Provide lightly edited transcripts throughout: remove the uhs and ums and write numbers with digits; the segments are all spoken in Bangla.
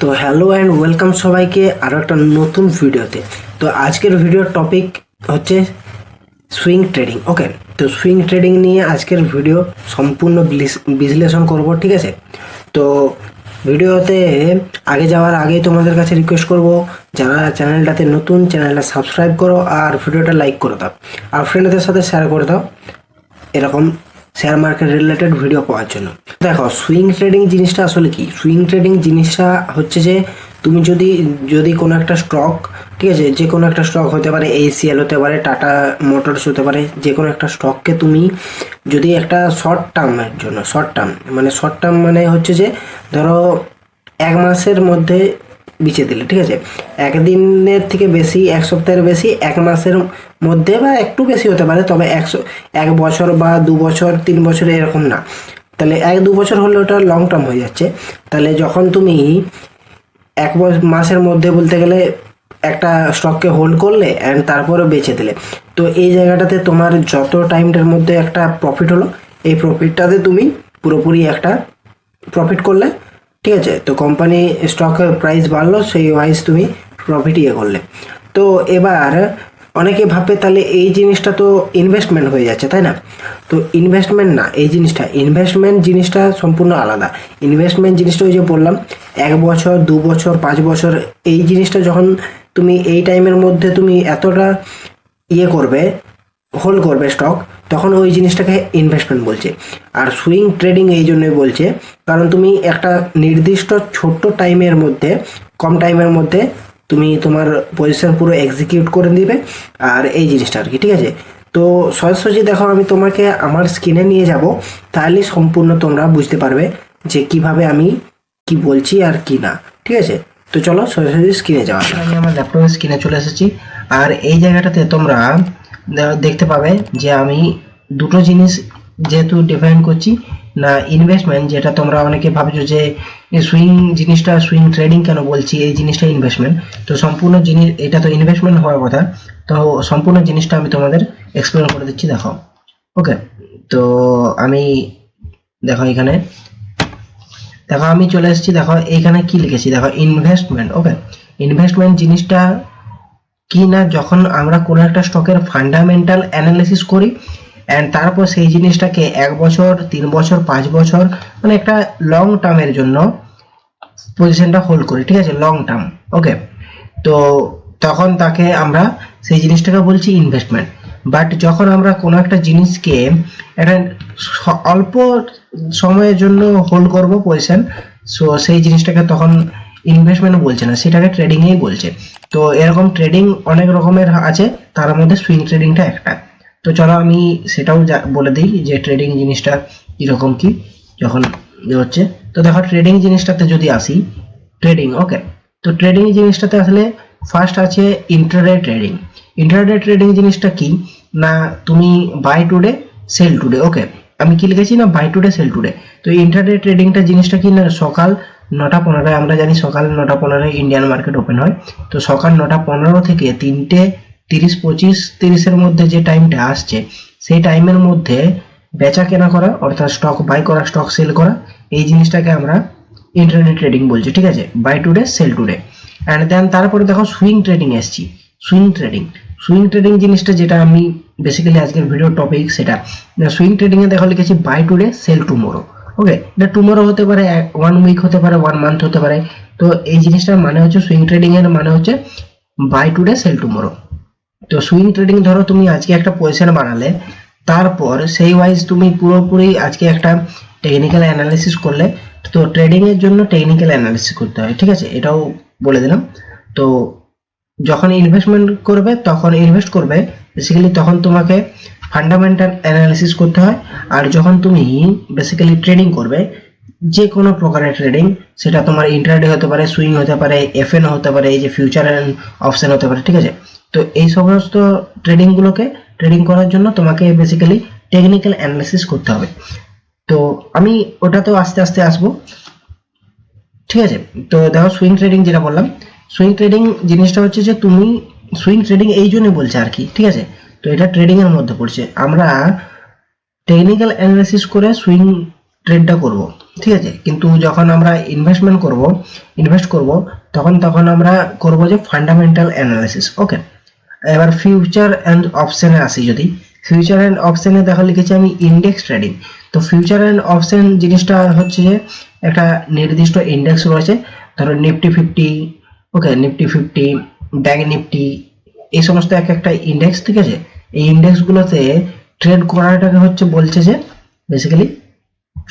তো হ্যালো অ্যান্ড ওয়েলকাম সবাইকে আরও একটা নতুন ভিডিওতে। তো আজকের ভিডিওর টপিক হচ্ছে সুইং ট্রেডিং। ওকে, তো সুইং ট্রেডিং নিয়ে আজকের ভিডিও সম্পূর্ণ বিশ্লেষণ করব, ঠিক আছে? তো ভিডিওতে আগে যাওয়ার আগেই তোমাদের কাছে রিকোয়েস্ট করব, যারা চ্যানেলটাতে নতুন চ্যানেলটা সাবস্ক্রাইব করো আর ভিডিওটা লাইক করে দাও আর ফ্রেন্ডদের সাথে শেয়ার করে দাও এরকম শেয়ার মার্কেট রিলেটেড ভিডিও পাওয়ার জন্য। দেখো, সুইং ট্রেডিং জিনিসটা আসলে কি? সুইং ট্রেডিং জিনিসটা হচ্ছে যে তুমি যদি কোনো একটা স্টক, ঠিক আছে, যে কোনো একটা স্টক হতে পারে, ACL হতে পারে, টাটা মোটরস হতে পারে, যে কোনো একটা স্টককে তুমি যদি একটা শর্ট টার্ম মানে হচ্ছে যে ধরো 1 মাসের মধ্যে বিচে দিলে, ঠিক আছে, একদিনের থেকে বেশি, 1 সপ্তাহের বেশি, 1 মাসের মধ্যে বা একটু বেশি হতে পারে, তবে 1 বছর বা 2 বছর 3 বছর এরকম না। তাহলে 1-2 বছর হলে ওটা লং টার্ম হয়ে যাচ্ছে। তাহলে যখন তুমি 1 মাসের মধ্যে বলতে গেলে একটা স্টককে হোল্ড করলে অ্যান্ড তারপরে বেচে দিলে, তো এই জায়গাটাতে তোমার যত টাইমটার মধ্যে একটা প্রফিট হলো, এই প্রফিটটাতে তুমি পুরোপুরি একটা প্রফিট করলে, ঠিক আছে? তো কোম্পানি স্টকের প্রাইস বাড়লো, সেই ওয়াইজ তুমি প্রফিট করলে। তো এবার অনেকে ভাববে তাহলে এই জিনিসটা তো ইনভেস্টমেন্ট হয়ে যাচ্ছে, তাই না? তো ইনভেস্টমেন্ট না, ইনভেস্টমেন্ট জিনিসটা সম্পূর্ণ আলাদা। ইনভেস্টমেন্ট জিনিসটা ওই যে বললাম, 1 বছর 2 বছর 5 বছর, এই জিনিসটা যখন তুমি এই টাইমের মধ্যে তুমি এতটা হোল্ড করবে স্টক, তখন ওই জিনিসটাকে ইনভেস্টমেন্ট বলছে। আর সুইং ট্রেডিং এই জন্যই বলছে কারণ তুমি একটা নির্দিষ্ট ছোট্ট টাইমের মধ্যে, কম টাইমের মধ্যে তুমি তোমার পজিশন পুরো এক্সিকিউট করে দিবে, আর এই জিনিসটা আর কি, ঠিক আছে? তো সরাসরি দেখো, আমি তোমাকে আমার স্ক্রিনে নিয়ে যাব, তাহলে সম্পূর্ণ তোমরা বুঝতে পারবে যে কিভাবে আমি কি বলছি আর কি না, ঠিক আছে? তো চলো সরাসরি স্ক্রিনে যাওয়া। আমি আমার ল্যাপটপের স্ক্রিনে চলে এসেছি, আর এই জায়গাটাতে তোমরা দেখতে পাবে যে আমি দুটো জিনিস যেহেতু ডিফাইন করছি না, ইনভেস্টমেন্ট, যেটা তোমরা অনেকে ভাবছো যে সুইং ট্রেডিং কেন বলছি, এই জিনিসটা ইনভেস্টমেন্ট। তো সম্পূর্ণ জিনিস, এটা তো ইনভেস্টমেন্ট হওয়ার কথা, তো সম্পূর্ণ জিনিসটা আমি তোমাদের এক্সপ্লেন করে দিচ্ছি। দেখো, ওকে, তো আমি এখানে দেখো আমি চলে এসেছি। দেখো এইখানে কি লিখেছি, দেখো ইনভেস্টমেন্ট। ওকে, ইনভেস্টমেন্ট জিনিসটা কি না, যখন আমরা কোনো একটা স্টকের ফান্ডামেন্টাল অ্যানালিসিস করি অ্যান্ড তারপর সেই জিনিসটাকে 1 বছর 3 বছর 5 বছর মানে একটা লং টার্মের জন্য পজিশনটা হোল্ড করি, ঠিক আছে, লং টার্ম। ওকে, তো তখন তাকে আমরা সেই জিনিসটাকে বলছি ইনভেস্টমেন্ট। বাট যখন আমরা কোনো একটা জিনিসকে একটা অল্প সময়ের জন্য হোল্ড করব পজিশন, সো সেই জিনিসটাকে তখন ইনভেস্টমেন্ট বলছে না, সেটাকে ট্রেডিংই বলছে। তো এরকম ট্রেডিং অনেক রকমের আছে, তার মধ্যে সুইং ট্রেডিংটা একটা। তো চলো আমি সেটাও বলে দিই যে ট্রেডিং জিনিসটা কীরকম কি যখন হচ্ছে। তো দেখো, ট্রেডিং জিনিসটাতে যদি আসি, ট্রেডিং, ওকে, তো ট্রেডিং জিনিসটাতে আসলে ফার্স্ট আছে ইন্ট্রাডে ট্রেডিং। ইন্ট্রাডে ট্রেডিং জিনিসটা কি না, তুমি বাই টুডে সেল টুডে। ওকে, আমি কি লিখেছি না, বাই টুডে সেল টুডে। তো ইন্ট্রাডে ট্রেডিংটা জিনিসটা কি না, সকাল 9টা 15, আমরা জানি সকাল 9টা 15 ইন্ডিয়ান মার্কেট ওপেন হয়। তো সকাল 9টা 15 থেকে 3টে 30 25-30 মধ্যে যে টাইমটা আসছে, সেই টাইমের মধ্যে বেচা কেনা করা, অর্থাৎ স্টক বাই করা, স্টক সেল করা, এই জিনিসটাকে আমরা ইন্ট্রাডে ট্রেডিং বলছি, ঠিক আছে, buy today sell today. And then তারপরে দেখো সুইং ট্রেডিং এসছি। সুইং ট্রেডিং জিনিসটা, যেটা আমি বেসিক্যালি আজকের ভিডিও টপিক, সেটা সুইং ট্রেডিং এ দেখো লিখেছি buy today sell tomorrow. Okay, এটা টুমোরো হতে পারে, 1 উইক হতে পারে, 1 মান্থ হতে পারে। তো এই জিনিসটার মানে হচ্ছে, সুইং ট্রেডিং এর মানে হচ্ছে বাই টুডে সেল টুমোরো। তো সুইং ট্রেডিং ধরো তুমি আজকে একটা পজিশন বানালে, তারপর সেই ওয়াইজ তুমি পুরোপুরি আজকে একটা টেকনিক্যাল অ্যানালিসিস করলে। তো ট্রেডিং এর জন্য টেকনিক্যাল অ্যানালিসিস করতে হয়, ঠিক আছে, এটাও বলে দিলাম। তো যখন ইনভেস্টমেন্ট করবে, তখন ইনভেস্ট করবে বেসিক্যালি, তখন তোমাকে ফান্ডামেন্টাল অ্যানালিসিস করতে হয়। আর যখন তুমি বেসিক্যালি ট্রেডিং করবে, যে কোনো প্রকারের ট্রেডিং, সেটা তোমার ইন্ট্রাডে হতে পারে, সুইং হতে পারে, FN হতে পারে, এই যে ফিউচার অ্যান্ড অপশন হতে পারে, ঠিক আছে। তো এই সমস্ত ট্রেডিংগুলোকে ট্রেডিং করার জন্য তোমাকে বেসিক্যালি টেকনিক্যাল অ্যানালিসিস করতে হবে। তো আমি ওটাতেও আস্তে আস্তে আসবো, ঠিক আছে। তো দেখো, সুইং ট্রেডিং যেটা বললাম, সুইং ট্রেডিং জিনিসটা হচ্ছে যে তুমি সুইং ট্রেডিং এই জন্য বলছে আর কি, ঠিক আছে। তো এটা ট্রেডিং এর মধ্যে পড়ছে, আমরা টেকনিক্যাল অ্যানালিসিস করে সুইং ট্রেডটা করব। ঠিক আছে, কিন্তু যখন আমরা ইনভেস্ট করব তখন আমরা করব যে ফান্ডামেন্টাল অ্যানালিসিস। ওকে, এবার ফিউচার অ্যান্ড অপশনে আসি। যদি ফিউচার অ্যান্ড অপশনে দেখো লিখেছি আমি ইন্ডেক্স ট্রেডিং। তো ফিউচার অ্যান্ড অপশন জিনিসটা হচ্ছে যে একটা নির্দিষ্ট ইন্ডেক্স রয়েছে, ধরো নিফটি 50, ওকে, নিফটি 50, ব্যাংক নিফটি, এই সমস্ত এক একটা ইন্ডেক্স, ঠিক আছে। এই ইন্ডেক্সগুলোতে ট্রেড করাটাকে হচ্ছে বলছে যে বেসিক্যালি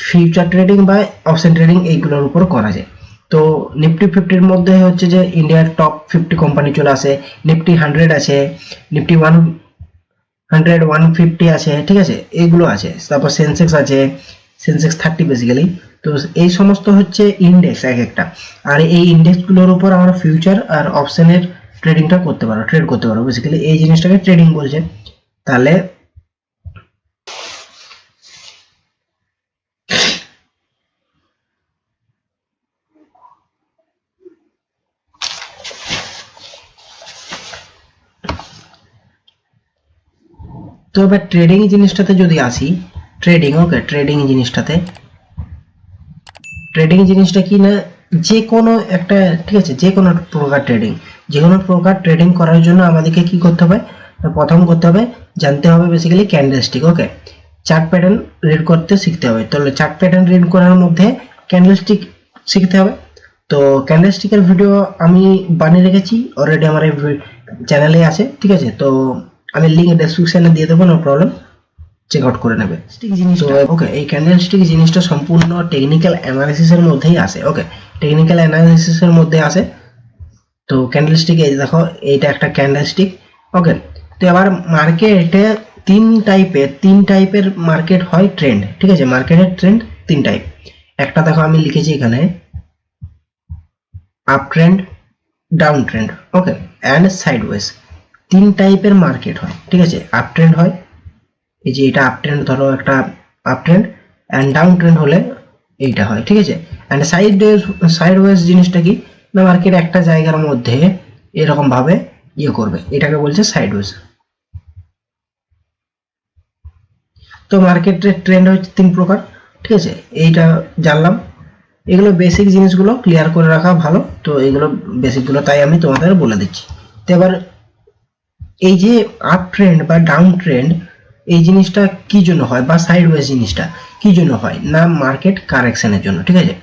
ফিউচার ট্রেডিং বা অপশন ট্রেডিং এইগুলোর উপর করা যায়। তো নিফটি 50-র মধ্যে হচ্ছে যে ইন্ডিয়ার টপ 50 কোম্পানি চলে আসে, নিফটি 100 আছে, নিফটি 100, 150 আছে, ঠিক আছে, এইগুলো আছে। তারপর সেন্সেক্স আছে, সেন্সেক্স 30 বেসিক্যালি। তো এই সমস্ত হচ্ছে ইন্ডেক্স এক একটা, আর এই ইন্ডেক্সগুলোর উপর আমরা ফিউচার আর অপশনের ট্রেড করতে পারো বেসিক্যালি এই জিনিসটাকে ট্রেডিং বলছে। তাহলে তো এবার ট্রেডিং জিনিসটাতে যদি আসি, ট্রেডিং জিনিসটা কি না, যে কোনো একটা, ঠিক আছে, যে কোনো প্রকার ট্রেডিং করার জন্য আমাদেরকে কি করতে হবে, প্রথম করতে হবে জানতে হবে বেসিক্যালি ক্যান্ডেলস্টিক। ওকে, চার্ট প্যাটার্ন রিড করতে শিখতে হবে। তাহলে চার্ট প্যাটার্ন রিড করার মধ্যে ক্যান্ডেলস্টিক শিখতে হবে। তো ক্যান্ডেলস্টিকের ভিডিও আমি বানিয়ে রেখেছি অলরেডি, আমার এই চ্যানেলে আছে, ঠিক আছে। তো আমি লিঙ্ক ডেসক্রিপশনে দিয়ে দেবো, নো প্রবলেম, চেক আউট করে নেবে। তো ওকে, এই ক্যান্ডেলস্টিক জিনিসটা সম্পূর্ণ টেকনিক্যাল অ্যানালিসিসের মধ্যেই আসে। ওকে, টেকনিক্যাল অ্যানালিসিসের মধ্যে আসে। তো ক্যান্ডেলস্টিক, এই দেখো এইটা একটা ক্যান্ডেলস্টিক। ওকে, তো এবার মার্কেটে তিন টাইপের মার্কেট হয় ট্রেন্ড, ঠিক আছে। মার্কেটের ট্রেন্ড তিন টাইপ। একটা দেখো আমি লিখেছি এখানে, up trend, down trend, okay, and sideways. তিন টাইপের মার্কেট হয়, ঠিক আছে। আপ ট্রেন্ড হয়, এই যে এটা আপ ট্রেন্ড, ধরো একটা up trend, and down trend হলে এইটা হয়, ঠিক আছে। অ্যান্ড সাইডওয়েজ জিনিসটা কি না, মার্কেট একটা জায়গার মধ্যে এরকম ভাবে করবে, এটাকে বলছে সাইডওয়েজ। তো মার্কেটের ট্রেন্ড হচ্ছে তিন প্রকার, ঠিক আছে, এইটা জানলাম। এগুলো বেসিক জিনিসগুলো ক্লিয়ার করে রাখা ভালো। তো এগুলো বেসিকগুলো তাই আমি তোমাদের বলে দিচ্ছি। তো এবার এই যে আপ ট্রেন্ড বা ডাউন ট্রেন্ড এই জিনিসটা কি জন্য হয়, বা সাইডওয়েজ জিনিসটা কি জন্য হয় না, মার্কেট কারেকশনের জন্য, ঠিক আছে,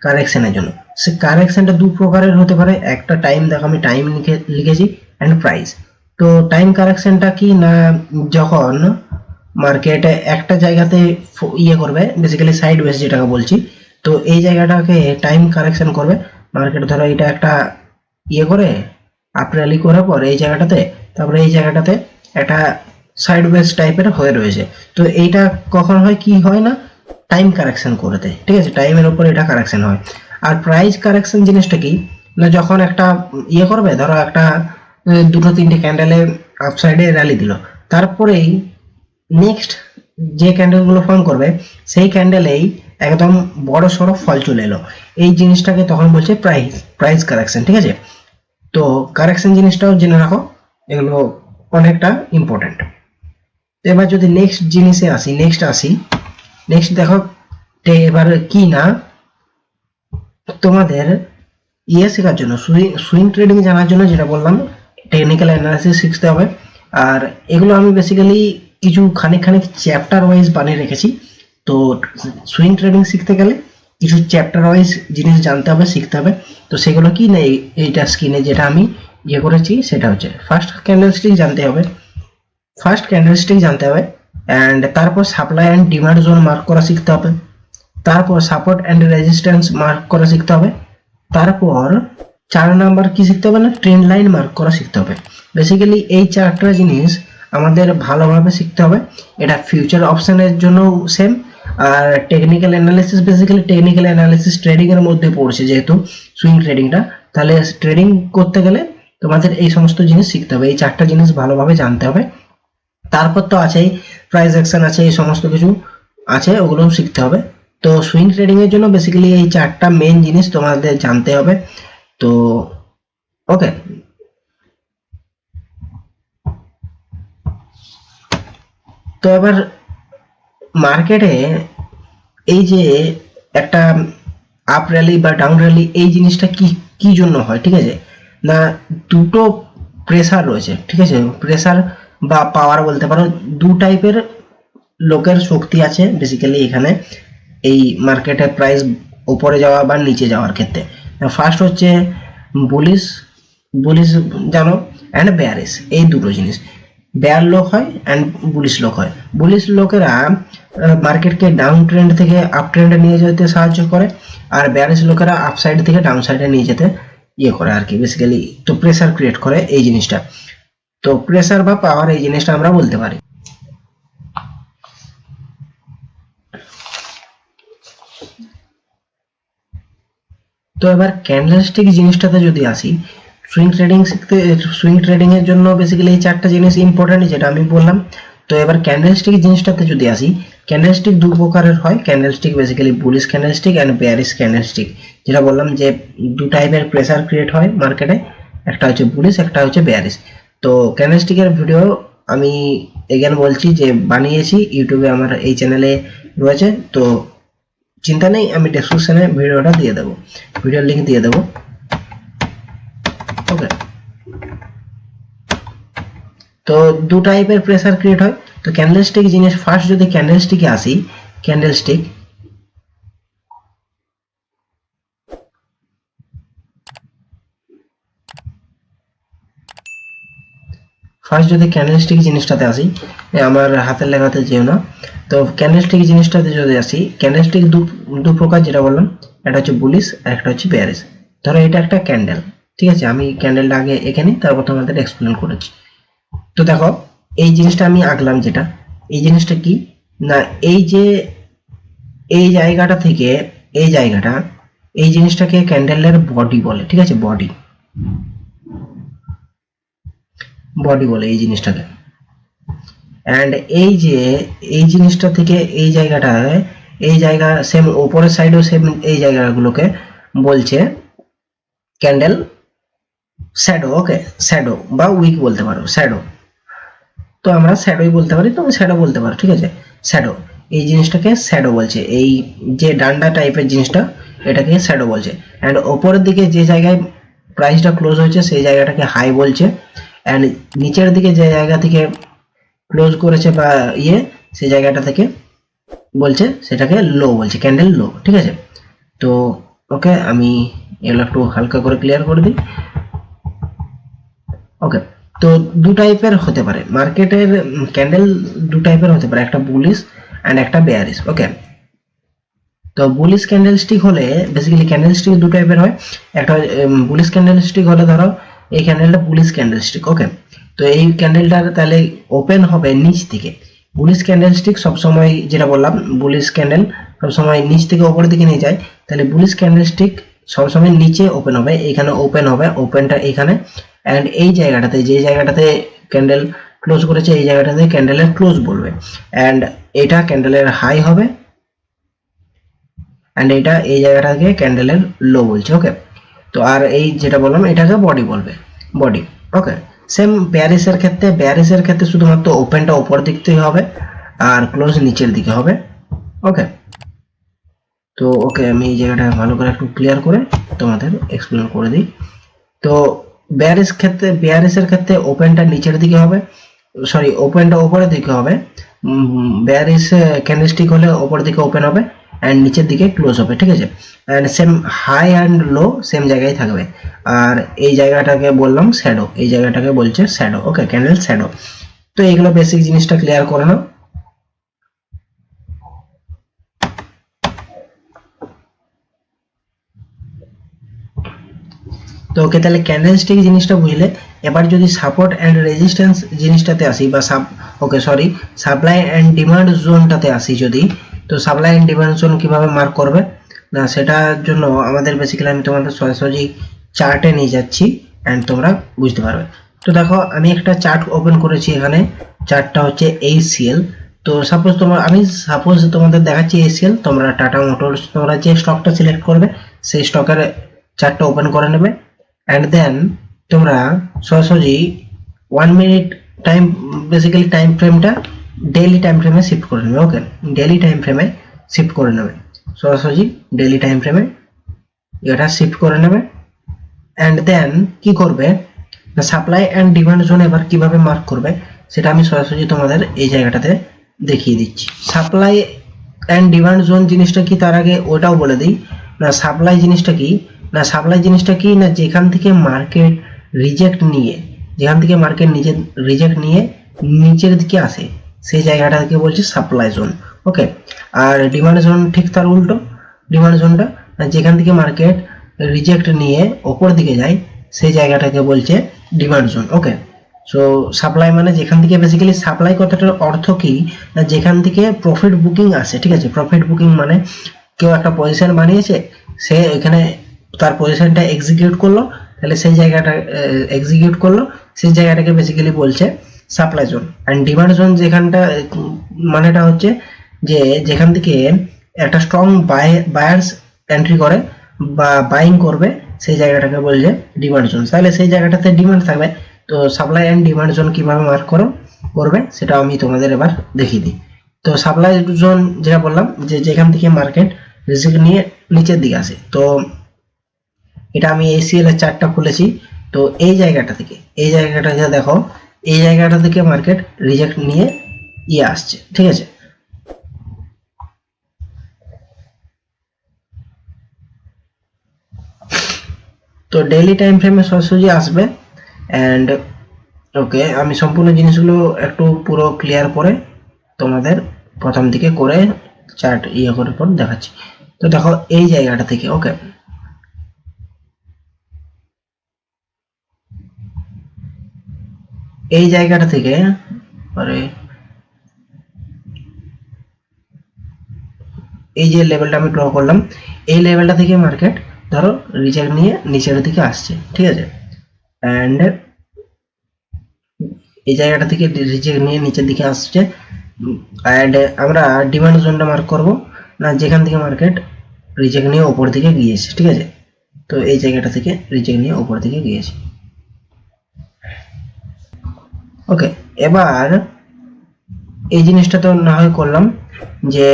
কারেকশনের জন্য। সে কারেকশনটা দু প্রকারের হতে পারে। একটা টাইম, দেখো আমি টাইম লিখেছি, অ্যান্ড প্রাইস। তো টাইম কারেকশনটা কি না, যখন মার্কেটে একটা জায়গাতে করবে বেসিক্যালি সাইডওয়েজ যেটাকে বলছি, তো এই জায়গাটাকে টাইম কারেকশন করবে। মার্কেট ধরো এটা একটা করে আপ র্যালি করার পর এই জায়গাটাতে, তারপরে এই জায়গাটাতে একটা সাইডওয়েজ টাইপের হয়ে রয়েছে। তো এইটা কখন হয়, কি হয় না, টাইম কারেকশন করে দেয়, ঠিক আছে, টাইমের উপর এটা কারেকশন হয়। আর প্রাইস কারেকশন জিনিসটা কি না, যখন একটা করবে, ধরো একটা দুটো তিনটে ক্যান্ডেলে আপসাইডে র্যালি দিল, তারপরেই নেক্সট যে ক্যান্ডেলগুলো ফর্ম করবে সেই ক্যান্ডেলেই একদম বড় সড়ো ফল চলে এলো, এই জিনিসটাকে তখন বলছে প্রাইস কারেকশন, ঠিক আছে। তো কারেকশন জিনিসটাও জেনে রাখো, এগুলো অনেকটা ইম্পর্টেন্ট। এবার যদি নেক্সট জিনিসে আসি, নেক্সট দেখো এবার কি না, তোমাদের শেখার জন্য, সুইং ট্রেডিং জানার জন্য যেটা বললাম, টেকনিক্যাল অ্যানালাইসিস শিখতে হবে। আর এগুলো আমি বেসিক্যালি কিছু খানিক চ্যাপ্টার ওয়াইজ বানিয়ে রেখেছি। তো সুইং ট্রেডিং শিখতে গেলে কিছু চ্যাপ্টার ওয়াইজ জিনিস জানতে হবে, শিখতে হবে। তো সেগুলো কি না, এইটা স্ক্রিনে যেটা আমি করেছি সেটা হচ্ছে ফার্স্ট ক্যান্ডেলস্টিক জানতে হবে, অ্যান্ড তারপর supply and demand zone mark করা শিখতে হবে, তারপর সাপোর্ট অ্যান্ড রেজিস্ট্যান্স মার্ক করা শিখতে হবে, তারপর 4 নাম্বার কি শিখতে হবে না, ট্রেন্ড লাইন মার্ক করা শিখতে হবে। বেসিক্যালি এই চারটা জিনিস আমাদের ভালোভাবে শিখতে হবে। এটা ফিউচার অপশনের জন্য সেম। আর technical analysis, basically technical analysis trading এর মধ্যে পড়ছে, যেহেতু সুইং ট্রেডিংটা, তাহলে ট্রেডিং করতে গেলে তোমাদের এই সমস্ত জিনিস শিখতে হবে, এই চারটা জিনিস ভালোভাবে জানতে হবে। তারপর তো আছেই প্রাইস অ্যাকশন আছে, এই সমস্ত কিছু আছে, ওগুলোও শিখতে হবে। তো সুইং ট্রেডিং এর জন্য বেসিক্যালি এই চারটা মেইন জিনিস তোমাদের জানতে হবে। তো ওকে, তো এবার মার্কেটে এই যে একটা আপ র্যালি বা ডাউন র্যালি এই জিনিসটা কি কি জন্য হয়, ঠিক আছে? না দুটো প্রেসার রয়েছে, ঠিক আছে? প্রেসার বা পাওয়ার বলতে পারো, দু টাইপের লোকের শক্তি আছে বেসিক্যালি এখানে এই মার্কেটে প্রাইস উপরে যাওয়া বা নিচে যাওয়ার ক্ষেত্রে। ফার্স্ট হচ্ছে বুলিশ, বুলিশ জানো, অ্যান্ড বেয়ারিশ, এই দুটো জিনিস। বেয়ার লোক হয় অ্যান্ড বুলিশ লোক হয়। বুলিশ লোকেরা মার্কেটকে ডাউন ট্রেন্ড থেকে আপ ট্রেন্ডে নিয়ে যেতে সাহায্য করে, আর বেয়ারিশ লোকেরা আপ সাইড থেকে ডাউন সাইডে নিয়ে যেতে ইয়ে করে আর কি, বেসিক্যালি তো প্রেসার ক্রিয়েট করে এই জিনিসটা। তো প্রেসার বা পাওয়ার এই জিনিসটা আমরা বলতে পারি। তো এবার ক্যান্ডেলস্টিক জিনিসটাতে যদি আসি, সুইং ট্রেডিং এর জন্য বেসিক্যালি এই চারটা জিনিস ইম্পর্টেন্ট যেটা আমি বললাম। তো এবার ক্যান্ডেলস্টিক জিনিসটাতে যদি আসি, ক্যান্ডেলস্টিক দু প্রকারের হয়। Candlestick basically bullish candlestick and bearish candlestick, যেটা বললাম যে দু টাইপের প্রেসার ক্রিয়েট হয় মার্কেটে, একটা হচ্ছে বুলিশ, একটা হচ্ছে বেয়ারিশ। তো ক্যান্ডেলস্টিকের ভিডিও আমি এগেন বলছি যে বানিয়েছি ইউটিউবে, আমার এই চ্যানেলে রয়েছে। তো চিন্তা নেই, আমি ডেসক্রিপশনে ভিডিওটা দিয়ে দেবো, ভিডিওর লিঙ্ক দিয়ে দেবো। ওকে, তো দু টাইপের প্রেসার ক্রিয়েট হয়। তো ক্যান্ডেলস্টিক জিনিস, ফার্স্ট যদি ক্যান্ডেলস্টিকে আসি, ক্যান্ডেলস্টিক ফার্স্ট যদি ক্যান্ডেলস্টিক জিনিসটাতে আসি, আমার হাতের লেখাতে যেও না। তো ক্যান্ডেলস্টিক জিনিসটাতে যদি আসি, ক্যান্ডেলস্টিক দু প্রকার যেটা বললাম, একটা হচ্ছে বুলিশ আর একটা হচ্ছে বেয়ারিশ। ধরো এটা একটা ক্যান্ডেল, ঠিক আছে? আমি ক্যান্ডেলটা আগে এখানে, তারপর তোমাদের এক্সপ্লেন করেছি। তো দেখো এই জিনিসটা আমি আঁকলাম, যেটা এই জিনিসটা কি না, এই যে এই জায়গাটা থেকে এই জায়গাটা, এই জিনিসটাকে ক্যান্ডেলের বডি বলে, ঠিক আছে? বডি বডি বলে এই জিনিসটাকে। অ্যান্ড এই যে এই জিনিসটা থেকে এই জায়গাটায়, এই জায়গা সেম ওপরের সাইডেও সেম এই জায়গাগুলোকে বলছে ক্যান্ডেল শ্যাডো। ওকে, শ্যাডো বা উইক বলতে পারো, শ্যাডো। তো আমরা শ্যাডোই বলতে পারি, তুমি শ্যাডো বলতে পারো, ঠিক আছে? শ্যাডো, এই জিনিসটাকে শ্যাডো বলছে, এই যে ডান্ডা টাইপের জিনিসটা এটাকে শ্যাডো বলছে। অ্যান্ড ওপরের দিকে যে জায়গায় প্রাইসটা ক্লোজ হয়েছে সেই জায়গাটাকে হাই বলছে, অ্যান্ড নিচের দিকে যে জায়গা থেকে ক্লোজ করেছে বা সেই জায়গাটা থেকে বলছে সেটাকে লো বলছে, ক্যান্ডেল লো, ঠিক আছে? তো ওকে, আমি এগুলো একটু হালকা করে ক্লিয়ার করে দিই। ওকে, তো দু টাইপের হতে পারে মার্কেটের ক্যান্ডেল, দু টাইপের হতে পারে, একটা বুলিশ অ্যান্ড একটা বেয়ারিশ। ওকে, তো বুলিশ ক্যান্ডেলস্টিক হলে বেসিক্যালি ক্যান্ডেলস্টিক দু টাইপের হয়। একটা বুলিশ ক্যান্ডেলস্টিক হলে ধরো এই ক্যান্ডেলটা বুলিশ ক্যান্ডেলস্টিক। ওকে, তো এই ক্যান্ডেলটা তাহলে ওপেন হবে নিচ থেকে। বুলিশ ক্যান্ডেলস্টিক সবসময়, যেটা বললাম বুলিশ ক্যান্ডেল সবসময় নিচ থেকে ওপরের দিকে নিয়ে যায়, তাহলে বুলিশ ক্যান্ডেলস্টিক সবসময় নিচে ওপেন হবে, এখানে ওপেন হবে, ওপেনটা এখানে, অ্যান্ড এই জায়গাটাতে যে জায়গাটাতে ক্যান্ডেল ক্লোজ করেছে এই জায়গাটাতে ক্যান্ডেলের ক্লোজ বলবে, অ্যান্ড এটা ক্যান্ডেলের হাই হবে, অ্যান্ড এটা এই জায়গাটাকে ক্যান্ডেলের লো বলছে। ওকে, তো আর এই যেটা বললাম এটাকে বডি বলবে, বডি। ওকে, সেম বেয়ারিশের ক্ষেত্রে শুধুমাত্র ওপেনটা উপর দিক থেকে হবে আর ক্লোজ নিচের দিকে হবে। ওকে, তো ওকে, আমি এই জায়গাটা ভালো করে একটু ক্লিয়ার করে তোমাদের এক্সপ্লেন করে দিই। তো বেয়ারিশের ক্ষেত্রে ওপেনটা নিচের দিকে হবে, সরি ওপেনটা উপরের দিকে হবে। বেয়ারিশ ক্যান্ডেলস্টিক হলে উপর দিকে ওপেন হবে অ্যান্ড নিচের দিকে ক্লোজ হবে, ঠিক আছে? And same high and low same জায়গায় থাকবে। আর এই জায়গাটাকে বললাম শ্যাডো, এই জায়গাটাকে বলছে শ্যাডো। ওকে, ক্যান্ডেল শ্যাডো। তো এইগুলো বেসিক জিনিসটা ক্লিয়ার করে নাও। তো ওকে, তাহলে ক্যান্ডেলস্টিক জিনিসটা বুঝলে। এবার যদি সাপোর্ট অ্যান্ড রেজিস্ট্যান্স জিনিসটাতে আসি বা সাপ্লাই অ্যান্ড ডিমান্ড জোনটাতে আসি যদি, তো সাপ্লাই অ্যান্ড ডিমান্ড জোন কিভাবে মার্ক করবে না, সেটার জন্য আমাদের বেসিক্যালি আমি তোমাদের সরাসরি চার্টে নিয়ে যাচ্ছি অ্যান্ড তোমরা বুঝতে পারবে। তো দেখো আমি একটা চার্ট ওপেন করেছি এখানে, চার্টটা হচ্ছে ACL। তো আমি তোমাদের দেখাচ্ছি ACL, তোমরা টাটা মোটরস, তোমরা যে স্টকটা সিলেক্ট করবে সেই স্টকের চার্টটা ওপেন করে নেবে, অ্যান্ড দেন তোমরা সরাসরি 1 মিনিট টাইম, বেসিক্যালি টাইম ফ্রেমটা ডেইলি টাইম ফ্রেমে শিফট করে নেবে। ওকে, ডেইলি টাইম ফ্রেমে শিফট করে নেবে সরাসরি ডেইলি টাইম ফ্রেমে এটা শিফট করে নেবে। অ্যান্ড দেন কি করবে না, সাপ্লাই অ্যান্ড ডিমান্ড জোন এবার কিভাবে মার্ক করবে সেটা আমি সরাসরি তোমাদের এই জায়গাটাতে দেখিয়ে দিচ্ছি। সাপ্লাই অ্যান্ড ডিমান্ড জোন জিনিসটা কি তার আগে ওটাও বলে দিই। না সাপ্লাই জিনিসটা কি, না যেখান থেকে মার্কেট রিজেক্ট নিয়ে, নিচের দিকে আসে সেই জায়গাটাকে বলছে সাপ্লাই জোন। ওকে, আর ডিমান্ড জোন ঠিক তার উল্টো। ডিমান্ড জোনটা যেখান থেকে মার্কেট রিজেক্ট নিয়ে ওপর দিকে যায় সেই জায়গাটাকে বলছে ডিমান্ড জোন। ওকে, সো সাপ্লাই মানে যেখান থেকে, বেসিক্যালি সাপ্লাই কথাটার অর্থ কি না যেখান থেকে প্রফিট বুকিং আসে। ঠিক আছে, প্রফিট বুকিং মানে কেউ একটা পজিশন বানিয়েছে, সে এখানে তার পজিশনটা এক্সিকিউট করলো, তাহলে সেই জায়গাটাকে বেসিক্যালি বলছে supply zone. And demand zone যেখানটা মানেটা হচ্ছে যে যেখান থেকে একটা স্ট্রং বায়ার্স এন্ট্রি করে বা বাইং করবে সেই জায়গাটাকে বলছে ডিমান্ড জোন। তাহলে সেই জায়গাটাতে ডিমান্ড থাকবে। তো সাপ্লাই অ্যান্ড ডিমান্ড জোন কিভাবে মার্ক করবে সেটা আমি তোমাদের এবার দেখিয়ে দিই। তো সাপ্লাই জোন যেটা বললাম যে যেখান থেকে মার্কেট রিস্ক নিয়ে নিচের দিকে আসে, তো এটা আমি ACL এর চার্টটা খুলেছি। তো এই জায়গাটা থেকে দেখো, এই জায়গাটা থেকে মার্কেট রিজেক্ট নিয়ে আসছে। ঠিক আছে, তো ডেইলি টাইম ফ্রেমে সরাসরি আসবে। অ্যান্ড ওকে, আমি সম্পূর্ণ জিনিসগুলো একটু পুরো ক্লিয়ার করে তোমাদের প্রথম দিকে করে চার্ট করে পর দেখাচ্ছি। তো দেখো এই জায়গাটা থেকে, ওকে, এই জায়গাটা থেকে এই যে লেভেলটা আমি ড্র করলাম, এই লেভেলটা থেকে মার্কেট ধরো রিজেক্ট নিয়ে নিচের দিকে আসছে। ঠিক আছে, অ্যান্ড এই জায়গাটা থেকে রিজেক্ট নিয়ে নিচের দিকে আসছে। অ্যান্ড আমরা ডিমান্ড জোনটা মার্ক করব না যেখান থেকে মার্কেট রিজেক্ট নিয়ে ওপর দিকে গিয়েছে। ঠিক আছে, তো এই জায়গাটা থেকে রিজেক্ট নিয়ে ওপর দিকে গিয়েছে। ওকে, এবার এই জিনিসটা তো না হয় করলাম যে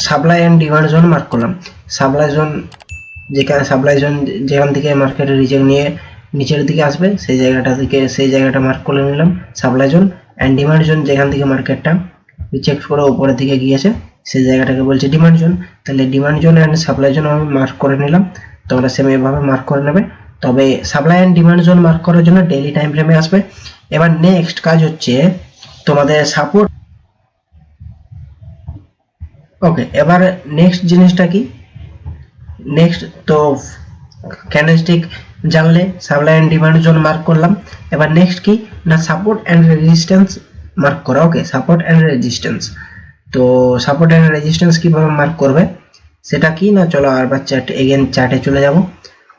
supply and demand zone mark করলাম। সাপ্লাই জোন যেখান থেকে মার্কেট রিজেক্ট নিয়ে নিচের দিকে আসবে সেই জায়গাটা মার্ক করে নিলাম supply zone. And demand zone যেখান থেকে মার্কেটটা রিজেক্ট করে উপরের দিকে গিয়েছে সেই জায়গাটাকে বলছে ডিমান্ড জোন। তাহলে demand zone and supply zone আমি মার্ক করে নিলাম, তোমরা সেম এভাবে মার্ক করে নেবে। তবে supply and demand zone mark করার জন্য ডেইলি টাইম ফ্রেমে আসবে। এবার নেক্সট কাজ হচ্ছে তোমাদের সাপোর্ট। ওকে, এবার নেক্সট জিনিসটা কি, নেক্সট তো ক্যান্ডেলস্টিক জানলে supply and demand zone mark করলাম। এবার নেক্সট কি না সাপোর্ট অ্যান্ড রেজিস্ট্যান্স মার্ক করা। ওকে, সাপোর্ট অ্যান্ড রেজিস্ট্যান্স। তো সাপোর্ট অ্যান্ড রেজিস্ট্যান্স কিভাবে মার্ক করবে সেটা কি না, চলো আরবার চার্টে চলে যাব।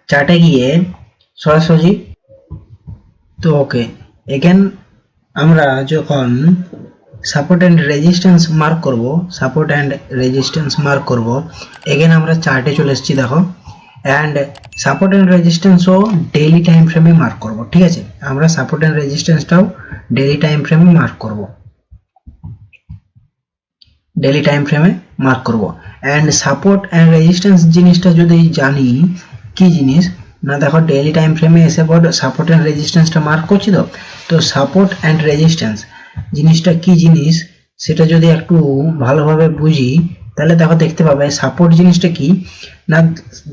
চার্টে গিয়ে সরাসরি তো ওকে, এগেন আমরা যখন সাপোর্ট অ্যান্ড রেজিস্ট্যান্স মার্ক করব, এগেন আমরা চার্টে চলে এসেছি দেখো। অ্যান্ড সাপোর্ট অ্যান্ড রেজিস্ট্যান্সও ডেইলি টাইম ফ্রেমে মার্ক করব। ঠিক আছে, আমরা সাপোর্ট অ্যান্ড রেজিস্ট্যান্সটাও ডেইলি টাইম ফ্রেমে মার্ক করব। অ্যান্ড সাপোর্ট অ্যান্ড রেজিস্ট্যান্স জিনিসটা যদি জানি কি জিনিস না, দেখো ডেইলি টাইম ফ্রেমে এসে পর সাপোর্ট অ্যান্ড রেজিস্ট্যান্সটা মার্ক করছি। তো সাপোর্ট অ্যান্ড রেজিস্ট্যান্স জিনিসটা কি জিনিস সেটা যদি একটু ভালোভাবে বুঝি তাহলে দেখো দেখতে পাবে সাপোর্ট জিনিসটা কি না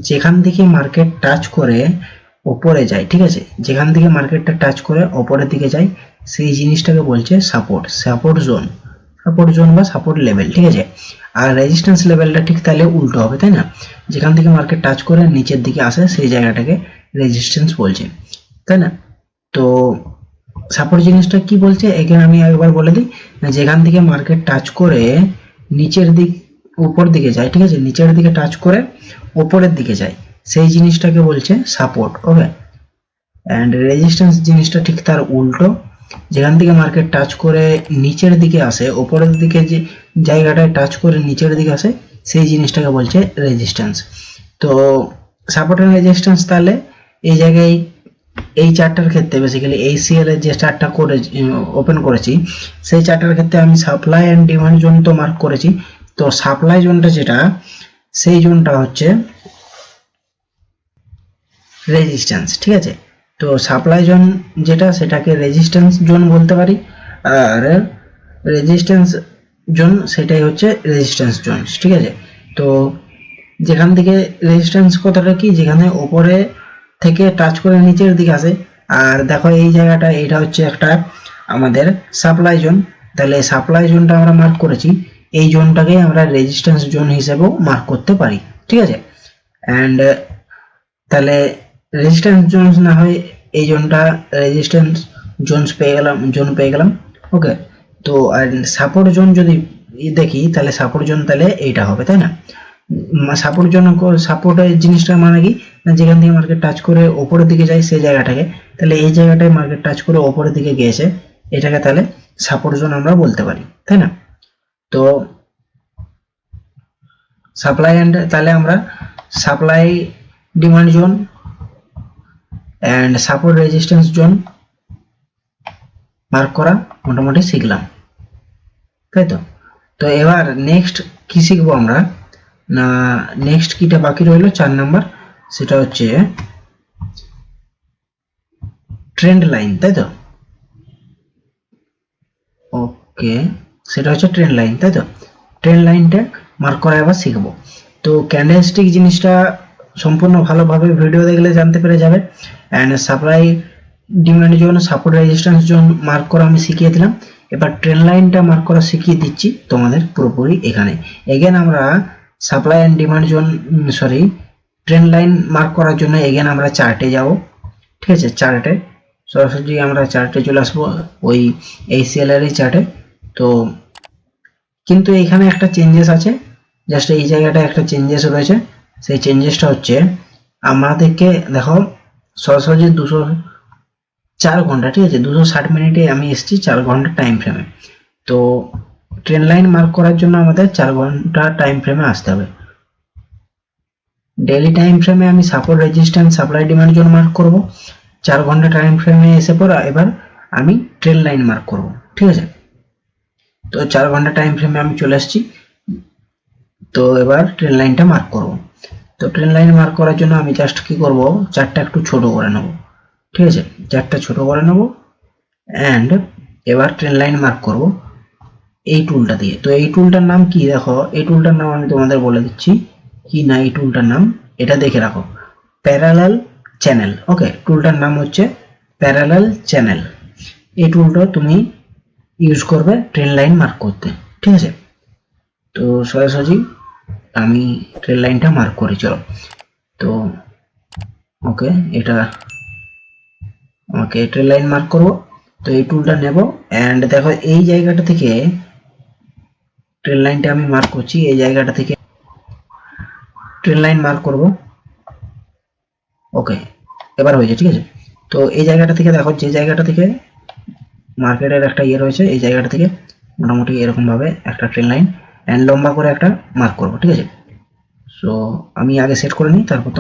যেখান থেকে মার্কেট টাচ করে ওপরে যায়। ঠিক আছে, যেখান থেকে মার্কেটটা টাচ করে ওপরের দিকে যায় সেই জিনিসটাকে বলছে সাপোর্ট জোন বা সাপোর্ট লেভেল। ঠিক আছে, আর রেজিস্ট্যান্স লেভেলটা ঠিক তাহলে উল্টো হবে, তাই না? যেখান থেকে মার্কেট টাচ করে নিচের দিকে আসে সেই জায়গাটাকে রেজিস্ট্যান্স বলছে, তাই না? তো সাপোর্ট জিনিসটা কি বলছে এখানে আমি একবার বলে দিই না, যেখান থেকে মার্কেট টাচ করে উপর দিকে যায়। ঠিক আছে, নিচের দিকে টাচ করে উপরের দিকে যায় সেই জিনিসটাকে বলছে সাপোর্ট। ওকে, অ্যান্ড রেজিস্ট্যান্স জিনিসটা ঠিক তার উল্টো, যেখান থেকে মার্কেট টাচ করে নিচের দিকে আসে উপরের দিকে যে জায়গাটায় টাচ করে নিচের দিকে আসে সেই জিনিসটাকে বলছে রেজিস্ট্যান্স। তো সাপোর্ট এন্ড রেজিস্ট্যান্স তাহলে এই জায়গায় এই চার্টটার ক্ষেত্রে বেসিক্যালি ACL এর যে চার্টটা করে ওপেন করেছি সেই চার্টটার ক্ষেত্রে আমি সাপ্লাই এন্ড ডিমান্ড জোন তো মার্ক করেছি। তো সাপ্লাই জোনটা যেটা সেই জোনটা হচ্ছে রেজিস্ট্যান্স, ঠিক আছে। তো সাপ্লাই জোন যেটা সেটাকে রেজিস্ট্যান্স জোন বলতে পারি, আর রেজিস্ট্যান্স জোন সেটাই হচ্ছে রেজিস্ট্যান্স জোন, ঠিক আছে। তো যেখান থেকে রেজিস্ট্যান্স কথাটা কি, যেখানে ওপরে থেকে টাচ করে নিচের দিকে আসে। আর দেখো এই জায়গাটা, এটা হচ্ছে একটা আমাদের সাপ্লাই জোন, তাহলে সাপ্লাই জোনটা আমরা মার্ক করেছি, এই জোনটাকে আমরা রেজিস্ট্যান্স জোন হিসেবেও মার্ক করতে পারি, ঠিক আছে। অ্যান্ড তাহলে রেজিস্ট্যান্স জোন না হয় এই জোনটা রেজিস্ট্যান্স জোন পেয়ে গেলাম, ওকে। তো আর সাপোর্ট জোন যদি দেখি, তাহলে সাপোর্ট জোন তাহলে এইটা হবে, তাই না। সাপোর্ট জোন, সাপোর্টের জিনিসটা মানে কি, যেখান থেকে মার্কেট টাচ করে ওপরের দিকে যায় সেই জায়গাটাকে, তাহলে এই জায়গাটায় মার্কেট টাচ করে ওপরের দিকে গিয়েছে, এটাকে তাহলে সাপোর্ট জোন আমরা বলতে পারি, তাই না। তো সাপ্লাই অ্যান্ড, তাহলে আমরা supply demand zone and support resistance zone mark করা মোটামুটি শিখলাম, তাই তো। তো এবার নেক্সট কি শিখবো আমরা, না নেক্সট কিটা বাকি রইলো 4 নাম্বার, সেটা হচ্ছে ট্রেন্ড লাইন, তাই তো। ওকে, সেটা হচ্ছে ট্রেন্ড লাইন, তাই তো। ট্রেন্ড লাইনটা মার্ক করা এবার শিখবো। তো ক্যান্ডেলস্টিক জিনিসটা সম্পূর্ণ ভালোভাবে ভিডিও দেখলে জানতে পেরে যাবে। And supply demand zone, support resistance zone mark করা আমি শিখিয়ে দিলাম। এবার ট্রেন্ড লাইনটা মার্ক করা শিখিয়ে দিচ্ছি তোমাদের পুরোপুরি এখানে। এগেন আমরা supply and demand zone, sorry, trend line mark করার জন্য এগেন আমরা চার্টে যাব, ঠিক আছে। চার্টে সরাসরি আমরা চার্টে চলে আসবো, ওই ACL এর চার্টে। তো কিন্তু এখানে একটা চেঞ্জেস আছে, জাস্ট এই জায়গাটা একটা চেঞ্জেস রয়েছে। সেই চেঞ্জেসটা হচ্ছে আমাদেরকে দেখো সরাসরি 204 ঘন্টা, ঠিক আছে, 260 মিনিটে আমি এসেছি 4 ঘন্টা টাইম ফ্রেমে। তো ট্রেন্ড লাইন মার্ক করার জন্য আমাদের 4 ঘন্টা টাইম ফ্রেমে আসতে হবে। ডেইলি টাইম ফ্রেমে আমি support resistance supply demand zone mark করব, 4 ঘন্টা টাইম ফ্রেমে এসে পর এবার আমি ট্রেন্ড লাইন মার্ক করব, ঠিক আছে। তো 4 ঘন্টা টাইম ফ্রেমে আমি চলে আসছি। তো এবার ট্রেন্ড লাইনটা মার্ক করব। তো ট্রেন্ড লাইন মার্ক করার জন্য আমি জাস্ট কি করব, চারটা একটু ছোট করে নেব, ঠিক আছে, চারটা ছোট করে নেব। অ্যান্ড এবার ট্রেন্ড লাইন মার্ক করব এই টুলটা দিয়ে। তো এই টুলটার নাম কি, দেখো এই টুলটার নাম আমি তোমাদের বলে দিচ্ছি কি না, এই টুলটার নাম এটা দেখে রাখো, প্যারালাল চ্যানেল, ওকে। টুলটার নাম হচ্ছে প্যারালাল চ্যানেল। এই টুলটা তুমি ইউজ করবে ট্রেন্ড লাইন মার্ক করতে, ঠিক আছে। তো সরাসরি আমি ট্রেন্ড লাইনটা মার্ক করি, চলো। তো ওকে, এটা আমাকে ট্রেন্ড লাইন মার্ক করব। তো এই টুলটা নেব, অ্যান্ড দেখো এই জায়গাটা থেকে ট্রেন্ড লাইনটা আমি মার্ক করছি, এই জায়গাটা থেকে ট্রেন্ড লাইন মার্ক করব, ওকে। এবার হয়েছে, ঠিক আছে। তো এই জায়গাটা থেকে দেখো, যে জায়গাটা থেকে মার্কেটের একটা ইয়ে রয়েছে, এই জায়গাটা থেকে মোটামুটি এরকম ভাবে একটা ট্রেন্ড লাইন এন্ড লম্বা করে একটা মার্ক করব, ঠিক আছে। সো আমি আগে সেট করে নিই, তারপর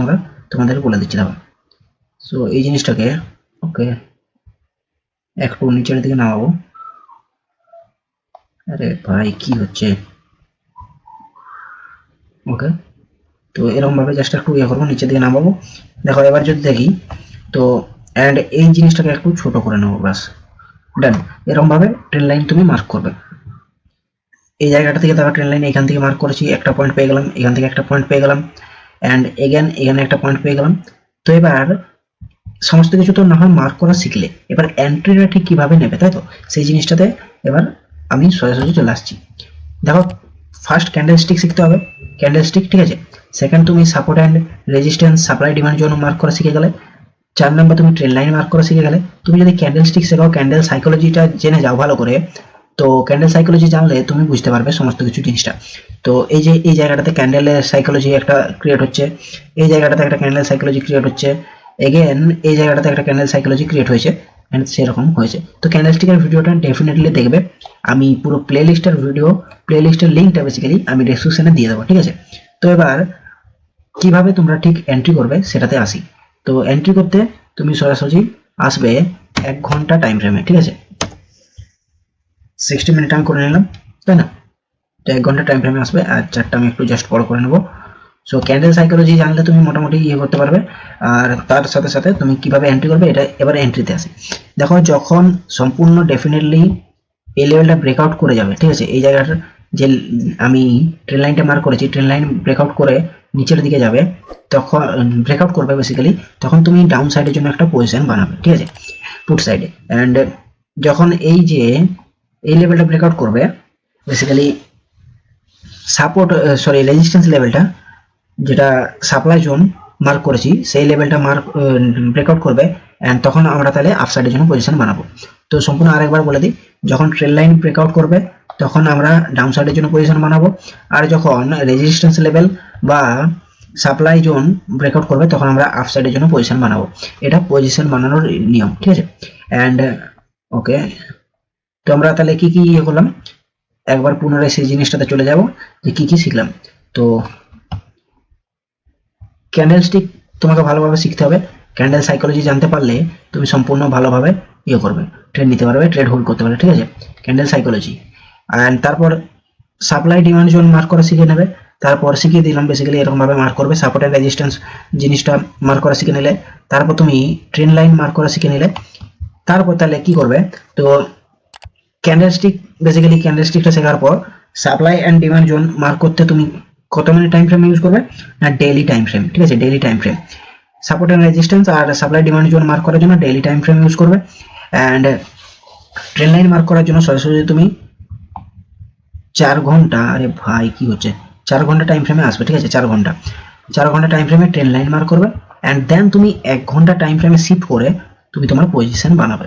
তোমাদের বলে দিচ্ছি দেখো। সো এই জিনিসটাকে ওকে একটু নিচের দিকে নামাবো। আরে ভাই কি হচ্ছে, ওকে। তো এরকম ভাবে জাস্ট একটু ইয়ে করবো, নিচের দিকে নামাবো। দেখো এবার যদি দেখি, তো এন্ড এই জিনিসটাকে একটু ছোট করে নেবো, ব্যাস ডান। এরকম ভাবে ট্রেন লাইন তুমি মার্ক করবে। এই জায়গাটা থেকে দেখো ট্রেন লাইন এখান থেকে মার্ক করেছি, একটা পয়েন্ট পেয়ে গেলাম, এখান থেকে একটা পয়েন্ট পেয়ে গেলাম, এন্ড এগেন এখানে একটা পয়েন্ট পেয়ে গেলাম। তো এবার সমস্ত কিছু তো না হয় মার্ক করা শিখলে, এবার এন্ট্রিটা ঠিক কিভাবে নেবে, তাই তো। সেই জিনিসটাতে এবার আমি সরাসরি চলে আসছি। দেখো ফার্স্ট ক্যান্ডেলস্টিক শিখতে হবে, ক্যান্ডেলস্টিক, ঠিক আছে। সেকেন্ড তুমি support and resistance supply demand zone mark করা শিখে গেলে। 4 নাম্বার তুমি ট্রেন লাইন মার্ক করা শিখে গেলে। তুমি যদি ক্যান্ডেলস্টিক শেখাও, ক্যান্ডেল সাইকোলজিটা জেনে যাও ভালো করে, তো ক্যান্ডেল সাইকোলজি জানলে তুমি বুঝতে পারবে সমস্ত কিছু জিনিসটা। তো এই যে এই জায়গাটাতে ক্যান্ডেলের সাইকোলজি একটা ক্রিয়েট হচ্ছে, এই জায়গাটাতে একটা ক্যান্ডেল সাইকোলজি ক্রিয়েট হচ্ছে, এগেন এই জায়গাটাতে একটা ক্যান্ডেল সাইকোলজি ক্রিয়েট হয়েছে, এন্ড সেরকম হয়েছে। তো ক্যান্ডেলস্টিকের ভিডিওটা ডেফিনেটলি দেখবে, আমি পুরো প্লেলিস্টের লিঙ্কটা বেসিক্যালি আমি ডেসক্রিপশনে দিয়ে দেবো, ঠিক আছে। তো এবার কিভাবে তোমরা ঠিক এন্ট্রি করবে সেটাতে আসি। তো এন্ট্রি করতে তুমি সরাসরি আসবে 1 ঘন্টা টাইম ফ্রেমে, ঠিক আছে। 60 মিনিট আমি করে নিলাম, তাই না। তো 1 ঘন্টা টাইম ফ্রেমে আসবে, আর চারটা আমি একটু জাস্ট বড় করে নেবো। সো ক্যান্ডেল সাইকোলজি জানলে তুমি মোটামুটি ইয়ে করতে পারবে। আর তার সাথে সাথে তুমি কিভাবে এন্ট্রি করবে এটা এবারে এন্ট্রিতে আসে। দেখো যখন সম্পূর্ণ ডেফিনেটলি এই লেভেলটা ব্রেকআউট করে যাবে, ঠিক আছে, এই জায়গাটার যে আমি ট্রেন লাইনটা মার্ক করেছি, ট্রেন লাইন ব্রেকআউট করে নিচের দিকে যাবে, তখন ব্রেকআউট করবে বেসিক্যালি, তখন তুমি ডাউন সাইডের জন্য একটা পজিশন বানাবে, ঠিক আছে, পুট সাইডে। অ্যান্ড যখন এই লেভেলটা ব্রেকআউট করবে, বেসিক্যালি সাপোর্ট রেজিস্ট্যান্স লেভেলটা যেটা সাপ্লাই জোন মার্ক করেছি সেই লেভেলটা ব্রেকআউট করবে, অ্যান্ড তখন আমরা তাহলে আপসাইডের জন্য পজিশন বানাবো। তো সম্পূর্ণ আরেকবার বলে দিই, যখন ট্রেন লাইন ব্রেকআউট করবে তখন আমরা ডাউন সাইডের জন্য পজিশন বানাবো, আর যখন রেজিস্ট্যান্স লেভেল বা সাপ্লাই জোন ব্রেকআউট করবে তখন আমরা আপসাইডের জন্য পজিশন বানাবো। এটা পজিশন বানানোর নিয়ম, ঠিক আছে। অ্যান্ড ওকে, তো আমরা তাহলে কি কি ইয়ে করলাম, একবার পুনরায় সেই জিনিসটাতে চলে যাব যে কি কি শিখলাম। তো ক্যান্ডেলস্টিক তোমাকে ভালোভাবে শিখতে হবে। ক্যান্ডেল সাইকোলজি জানতে পারলে তুমি সম্পূর্ণ ভালোভাবে ইয়ে করবে, ট্রেড নিতে পারবে, ট্রেড হোল্ড করতে পারবে, ঠিক আছে, ক্যান্ডেল সাইকোলজি। অ্যান্ড তারপর সাপ্লাই ডিমান্ড জোন মার্ক করা শিখে নেবে। তারপর শিখিয়ে দিলাম বেসিক্যালি এরকম ভাবে মার্ক করবে, সাপোর্ট এন্ড রেজিস্ট্যান্স জিনিসটা মার্ক করা শিখে নিলে, তারপর তুমি ট্রেন লাইন মার্ক করা শিখে নিলে, তারপর তাহলে কি করবে, তো ক্যান্ডেলস্টিক বেসিক্যালি ক্যান্ডেলস্টিকটা শেখার পর supply and demand zone mark করতে তুমি কত মিনিট টাইম ফ্রেম ইউজ করবে না ডেইলি টাইম ফ্রেম, ঠিক আছে, daily time frame. Support and resistance আর সাপ্লাই ডিমান্ড জোন মার্ক করার জন্য ডেইলি টাইম ফ্রেম ইউজ করবে। অ্যান্ড ট্রেন লাইন মার্ক করার জন্য সরাসরি তুমি 4 ঘন্টা, আরে ভাই কি হচ্ছে, 4 ঘন্টা টাইম ফ্রেমে আসবে, ঠিক আছে, 4 ঘন্টা টাইম ফ্রেমে ট্রেন লাইন মার্ক করবে। অ্যান্ড দেন তুমি 1 ঘন্টা টাইম ফ্রেমে শিফট করে তুমি তোমার পজিশন বানাবে,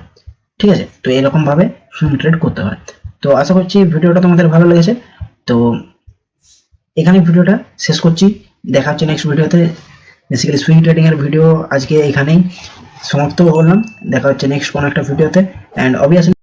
ঠিক আছে। তো এরকম ভাবে সুইং ট্রেড করতে হয়। তো আশা করছি ভিডিওটা তোমাদের ভালো লেগেছে। তো এখানে ভিডিওটা শেষ করছি, দেখা হচ্ছে নেক্সট ভিডিওতে। বেসিক্যালি সুইং ট্রেডিং এর ভিডিও আজকে এখানেই সমাপ্ত করলাম, দেখা হচ্ছে নেক্সট কোনো একটা ভিডিওতে। And obviously